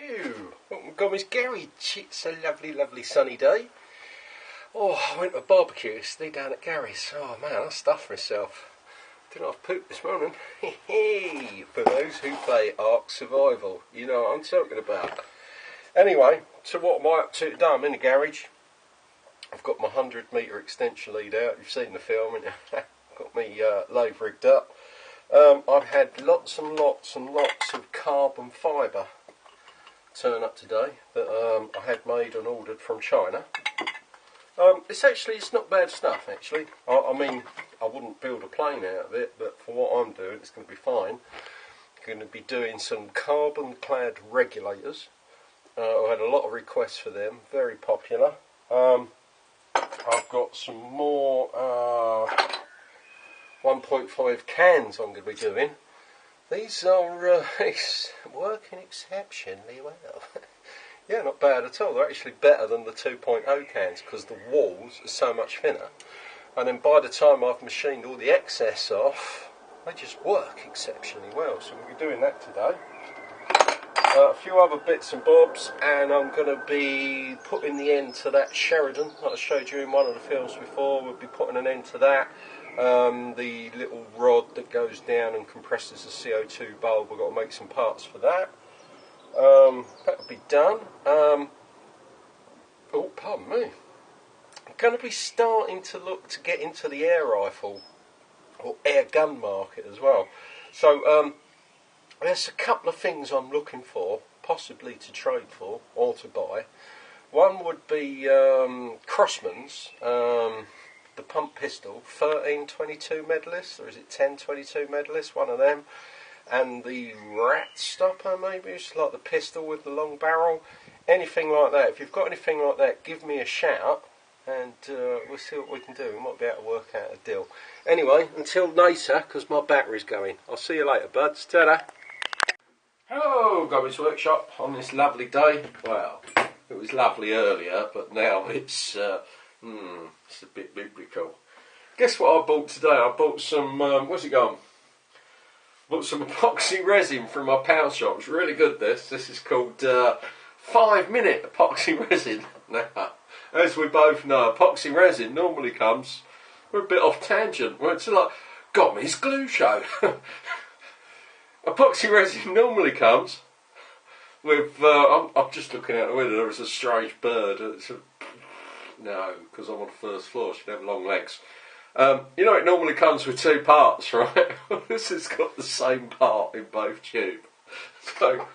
Ew, welcome Gomez Garage. It's a lovely, lovely sunny day. Oh, I went to a barbecue yesterday down at Gary's. Oh man, I stuffed myself. Didn't have poop this morning. For those who play Ark Survival, you know what I'm talking about. Anyway, so what am I up to today? I'm in the garage. I've got my 100-metre extension lead out. You've seen the film, and got me lathe rigged up. I've had lots and lots and lots of carbon fibre turn up today that I had made and ordered from China. It's not bad stuff actually. I mean, I wouldn't build a plane out of it, but for what I'm doing, it's going to be fine. I'm going to be doing some carbon-clad regulators. I had a lot of requests for them, very popular. I've got some more 1.5 cans I'm going to be doing. These are working exceptionally well. Yeah, not bad at all. They're actually better than the 2.0 cans because the walls are so much thinner. And then by the time I've machined all the excess off, they just work exceptionally well. So we'll be doing that today. A few other bits and bobs, and I'm going to be putting the end to that Sheridan that I showed you in one of the films before. We'll be putting an end to that. The little rod that goes down and compresses the CO2 bulb, we've got to make some parts for that. That'll be done. Oh, pardon me. I'm going to be starting to look to get into the air rifle or air gun market as well. So there's a couple of things I'm looking for, possibly to trade for or to buy. One would be Crossman's, the pump pistol, 1322 medalist, or is it 1022 medalist, one of them. And the rat stopper, maybe, it's like the pistol with the long barrel. Anything like that. If you've got anything like that, give me a shout, and we'll see what we can do. We might be able to work out a deal. Anyway, until later, because my battery's going. I'll see you later, buds. Ta-da! Hello, Gomez Workshop on this lovely day. Well, it was lovely earlier, but now it's a bit biblical. Guess what I bought today? I bought some, where's it gone? Bought some epoxy resin from my power shop. It's really good, this. This is called 5-minute epoxy resin. Now, as we both know, epoxy resin normally comes, we're a bit off tangent. It's like, Gomez Glue Show. Epoxy resin normally comes with, I'm just looking out the window, there is a strange bird. No, because I'm on the first floor, she'd have long legs. You know it normally comes with two parts, right? This has got the same part in both tubes. So,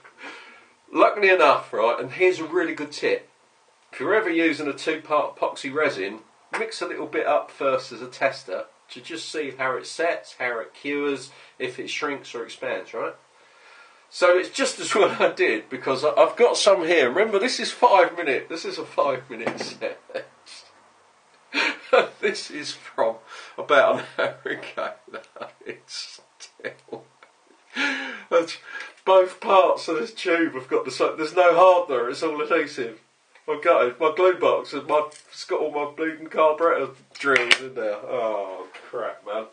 luckily enough, right, and here's a really good tip. If you're ever using a two-part epoxy resin, mix a little bit up first as a tester to just see how it sets, how it cures, if it shrinks or expands, right? So it's just as well I did, because I've got some here. Remember, this is 5 minute. This is a 5-minute set. This is from about an hour ago. It's still... Both parts of this tube have got the same. There's no hardener, it's all adhesive. I've got it. My glue box, it's got all my bleeding carburetor drills in there. Oh, crap, man.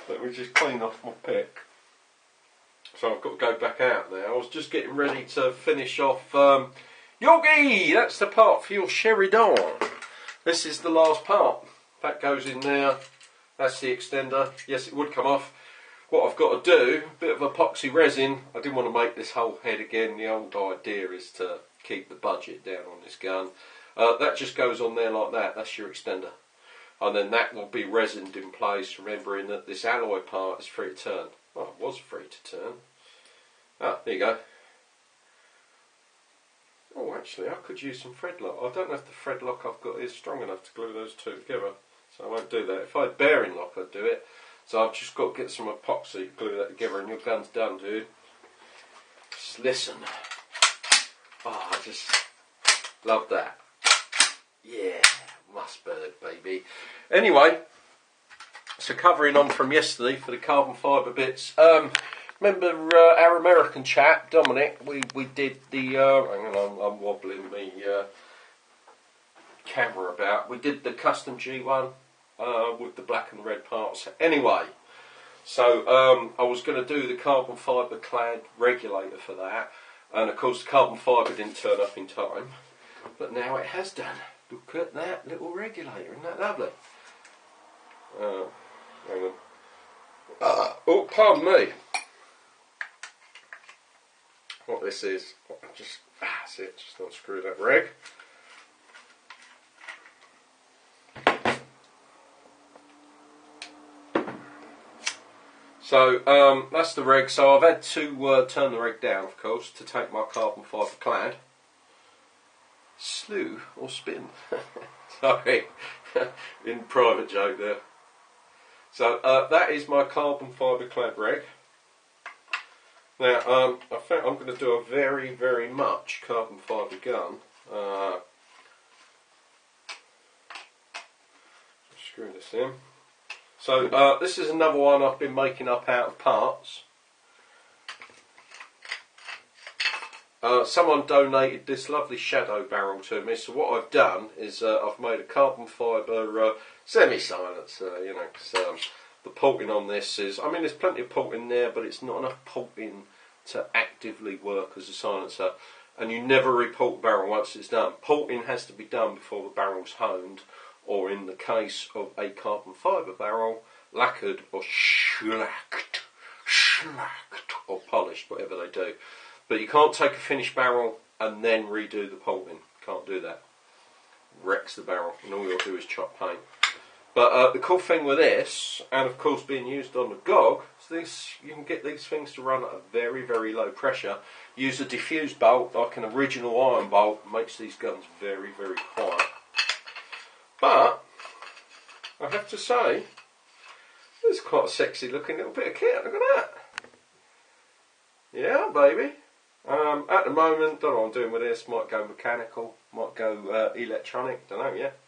Let me just clean off my pick. So I've got to go back out now. I was just getting ready to finish off Yogi! That's the part for your Sheridan. This is the last part. That goes in there. That's the extender. Yes, it would come off. What I've got to do, a bit of epoxy resin. I didn't want to make this whole head again. The old idea is to keep the budget down on this gun. That just goes on there like that. That's your extender. And then that will be resined in place, remembering that this alloy part is free to turn. Oh, it was free to turn. Ah, there you go. Oh, actually, I could use some thread lock. I don't know if the thread lock I've got is strong enough to glue those two together, so I won't do that. If I had bearing lock, I'd do it. So I've just got to get some epoxy, glue that together, and your gun's done, dude. Just listen. Oh, I just love that. Yeah, Mossberg, baby. Anyway, so covering on from yesterday for the carbon fibre bits. Remember our American chap, Dominic, we did the, hang on, I'm wobbling the camera about. We did the custom G1 with the black and red parts. Anyway, so I was going to do the carbon fibre clad regulator for that. And of course the carbon fibre didn't turn up in time, but now it has done. Look at that little regulator, isn't that lovely? Hang on. Oh, pardon me. What this is, that's it, just unscrew that reg. So that's the reg. So I've had to turn the reg down, of course, to take my carbon fibre clad. Slew or spin? Sorry, in private joke there. So that is my carbon fibre clad reg. Now I think I'm going to do a very, very much carbon fibre gun. Screw this in. So this is another one I've been making up out of parts. Someone donated this lovely shadow barrel to me, so what I've done is I've made a carbon fibre semi-silencer, you know, because the porting on this is, I mean there's plenty of porting there, but it's not enough porting to actively work as a silencer, and you never report the barrel once it's done. Porting has to be done before the barrel's honed, or in the case of a carbon fibre barrel, lacquered or shellacked or polished, whatever they do. But you can't take a finished barrel and then redo the porting. Can't do that. Wrecks the barrel, and all you'll do is chop paint. But the cool thing with this, and of course being used on the GOG, is you can get these things to run at a very, very low pressure. Use a diffused bolt, like an original iron bolt, makes these guns very, very quiet. But I have to say, it's quite a sexy looking little bit of kit. Look at that. Yeah, baby. At the moment, don't know what I'm doing with this. Might go mechanical, might go electronic. Don't know yet.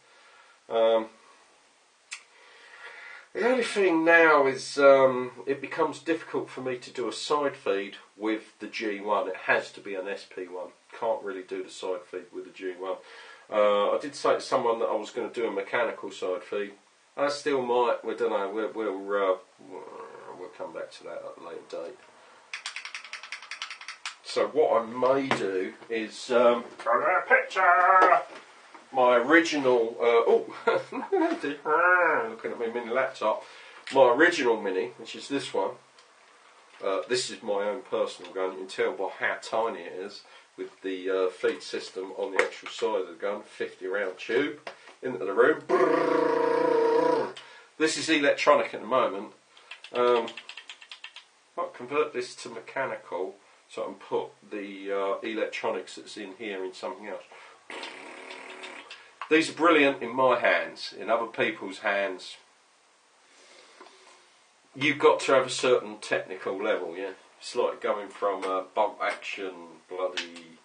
The only thing now is it becomes difficult for me to do a side feed with the G1. It has to be an SP1. Can't really do the side feed with the G1. I did say to someone that I was going to do a mechanical side feed. I still might. We don't know. We'll come back to that at a later date. So what I may do is a picture. My original. Looking at my mini laptop. My original mini, which is this one. This is my own personal gun. You can tell by how tiny it is, with the feed system on the actual side of the gun, 50 round tube into the room. This is electronic at the moment. Might convert this to mechanical so I can put the electronics that's in here in something else. These are brilliant in my hands. In other people's hands, you've got to have a certain technical level, yeah? It's like going from a bolt action bloody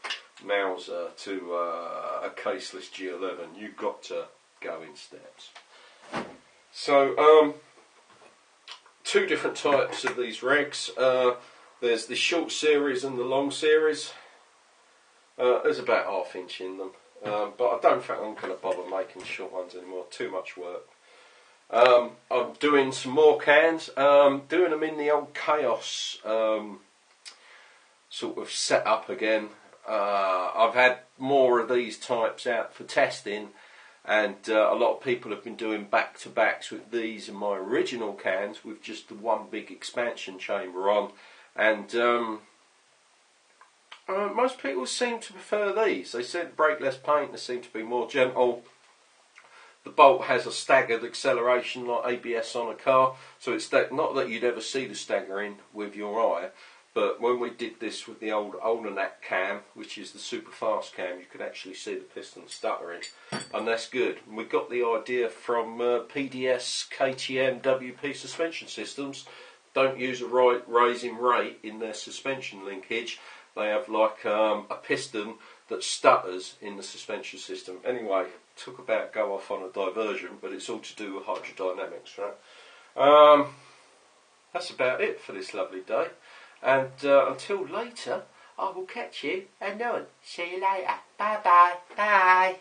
Mauser to a caseless G11. You've got to go in steps. So, two different types of these regs. There's the short series and the long series. There's about ½ inch in them. But I don't think I'm going to bother making short ones anymore. Too much work. I'm doing some more cans. Doing them in the old Chaos sort of setup again. I've had more of these types out for testing, and a lot of people have been doing back-to-backs with these and my original cans with just the one big expansion chamber on, and most people seem to prefer these. They said break less paint, they seem to be more gentle. The bolt has a staggered acceleration like ABS on a car, so it's not that you'd ever see the staggering with your eye, but when we did this with the old Olnac cam, which is the super fast cam, you could actually see the piston stuttering, and that's good. And we got the idea from PDS KTM WP suspension systems. Don't use a raising rate in their suspension linkage. They have like a piston that stutters in the suspension system. Anyway, talk about go off on a diversion, but it's all to do with hydrodynamics, right? That's about it for this lovely day. And until later, I will catch you and no one. See you later. Bye bye. Bye.